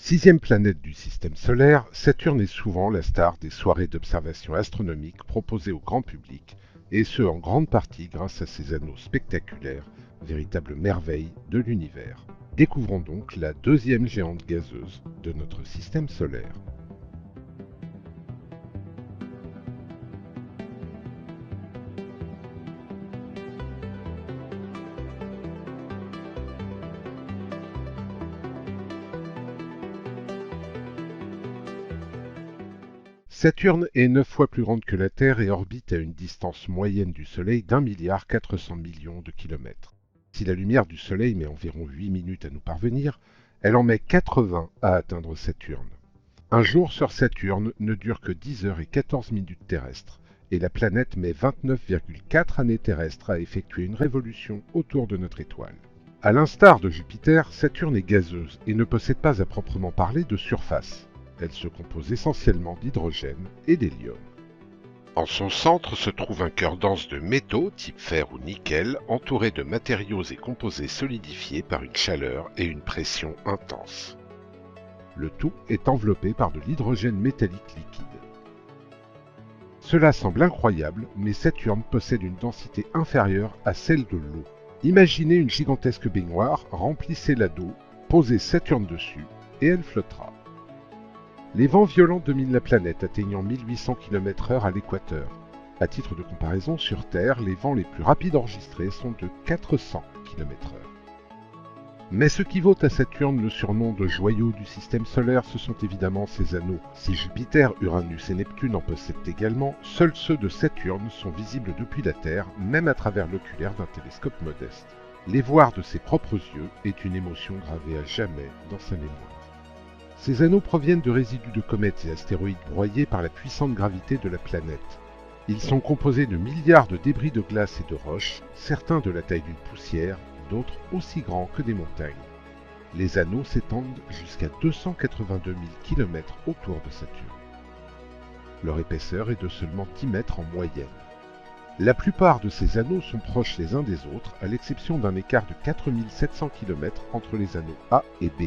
Sixième planète du système solaire, Saturne est souvent la star des soirées d'observation astronomique proposées au grand public, et ce en grande partie grâce à ses anneaux spectaculaires, véritables merveilles de l'univers. Découvrons donc la deuxième géante gazeuse de notre système solaire. Saturne est 9 fois plus grande que la Terre et orbite à une distance moyenne du Soleil d'1,4 milliard de kilomètres. Si la lumière du Soleil met environ 8 minutes à nous parvenir, elle en met 80 à atteindre Saturne. Un jour sur Saturne ne dure que 10 heures et 14 minutes terrestres, et la planète met 29,4 années terrestres à effectuer une révolution autour de notre étoile. À l'instar de Jupiter, Saturne est gazeuse et ne possède pas à proprement parler de surface. Elle se compose essentiellement d'hydrogène et d'hélium. En son centre se trouve un cœur dense de métaux type fer ou nickel, entouré de matériaux et composés solidifiés par une chaleur et une pression intenses. Le tout est enveloppé par de l'hydrogène métallique liquide. Cela semble incroyable, mais Saturne possède une densité inférieure à celle de l'eau. Imaginez une gigantesque baignoire, remplissez-la d'eau, posez Saturne dessus, et elle flottera. Les vents violents dominent la planète, atteignant 1800 km/h à l'équateur. À titre de comparaison, sur Terre, les vents les plus rapides enregistrés sont de 400 km/h. Mais ce qui vaut à Saturne le surnom de joyau du système solaire, ce sont évidemment ses anneaux. Si Jupiter, Uranus et Neptune en possèdent également, seuls ceux de Saturne sont visibles depuis la Terre, même à travers l'oculaire d'un télescope modeste. Les voir de ses propres yeux est une émotion gravée à jamais dans sa mémoire. Ces anneaux proviennent de résidus de comètes et astéroïdes broyés par la puissante gravité de la planète. Ils sont composés de milliards de débris de glace et de roches, certains de la taille d'une poussière, d'autres aussi grands que des montagnes. Les anneaux s'étendent jusqu'à 282 000 km autour de Saturne. Leur épaisseur est de seulement 10 mètres en moyenne. La plupart de ces anneaux sont proches les uns des autres, à l'exception d'un écart de 4700 km entre les anneaux A et B.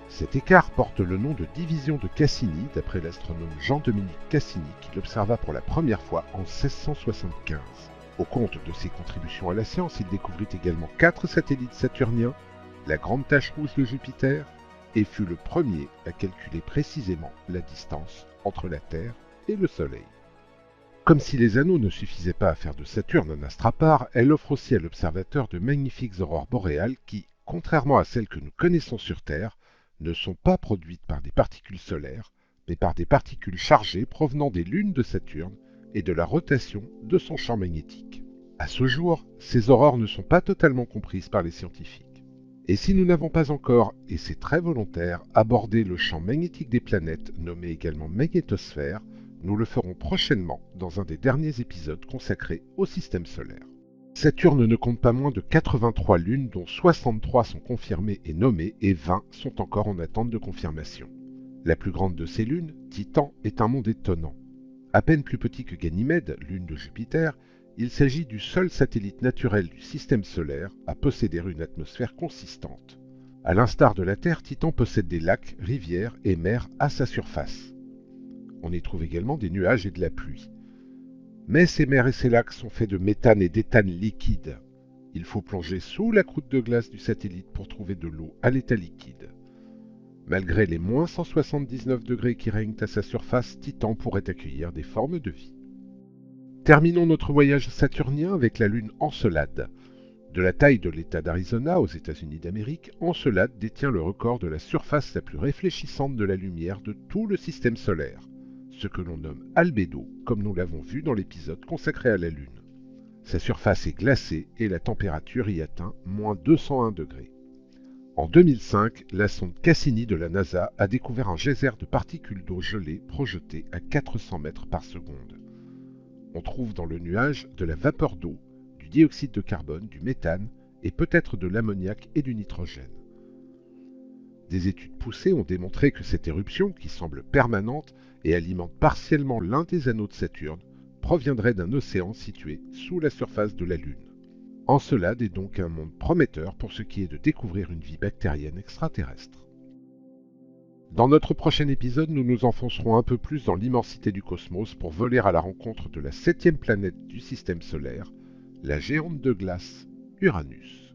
Cet écart porte le nom de division de Cassini, d'après l'astronome Jean-Dominique Cassini, qui l'observa pour la première fois en 1675. Au compte de ses contributions à la science, il découvrit également 4 satellites saturniens, la grande tache rouge de Jupiter, et fut le premier à calculer précisément la distance entre la Terre et le Soleil. Comme si les anneaux ne suffisaient pas à faire de Saturne un astre à part, elle offre aussi à l'observateur de magnifiques aurores boréales qui, contrairement à celles que nous connaissons sur Terre, ne sont pas produites par des particules solaires, mais par des particules chargées provenant des lunes de Saturne et de la rotation de son champ magnétique. À ce jour, ces aurores ne sont pas totalement comprises par les scientifiques. Et si nous n'avons pas encore, et c'est très volontaire, abordé le champ magnétique des planètes, nommé également magnétosphère, nous le ferons prochainement dans un des derniers épisodes consacrés au système solaire. Saturne ne compte pas moins de 83 lunes, dont 63 sont confirmées et nommées, et 20 sont encore en attente de confirmation. La plus grande de ces lunes, Titan, est un monde étonnant. À peine plus petit que Ganymède, lune de Jupiter, il s'agit du seul satellite naturel du système solaire à posséder une atmosphère consistante. À l'instar de la Terre, Titan possède des lacs, rivières et mers à sa surface. On y trouve également des nuages et de la pluie. Mais ces mers et ces lacs sont faits de méthane et d'éthane liquide. Il faut plonger sous la croûte de glace du satellite pour trouver de l'eau à l'état liquide. Malgré les moins 179 degrés qui règnent à sa surface, Titan pourrait accueillir des formes de vie. Terminons notre voyage saturnien avec la Lune Encelade. De la taille de l'État d'Arizona aux États-Unis d'Amérique, Encelade détient le record de la surface la plus réfléchissante de la lumière de tout le système solaire, ce que l'on nomme albédo, comme nous l'avons vu dans l'épisode consacré à la Lune. Sa surface est glacée et la température y atteint moins 201 degrés. En 2005, la sonde Cassini de la NASA a découvert un geyser de particules d'eau gelée projetées à 400 mètres par seconde. On trouve dans le nuage de la vapeur d'eau, du dioxyde de carbone, du méthane et peut-être de l'ammoniac et du nitrogène. Des études poussées ont démontré que cette éruption, qui semble permanente et alimente partiellement l'un des anneaux de Saturne, proviendrait d'un océan situé sous la surface de la Lune. Encelade est donc un monde prometteur pour ce qui est de découvrir une vie bactérienne extraterrestre. Dans notre prochain épisode, nous nous enfoncerons un peu plus dans l'immensité du cosmos pour voler à la rencontre de la 7e planète du système solaire, la géante de glace Uranus.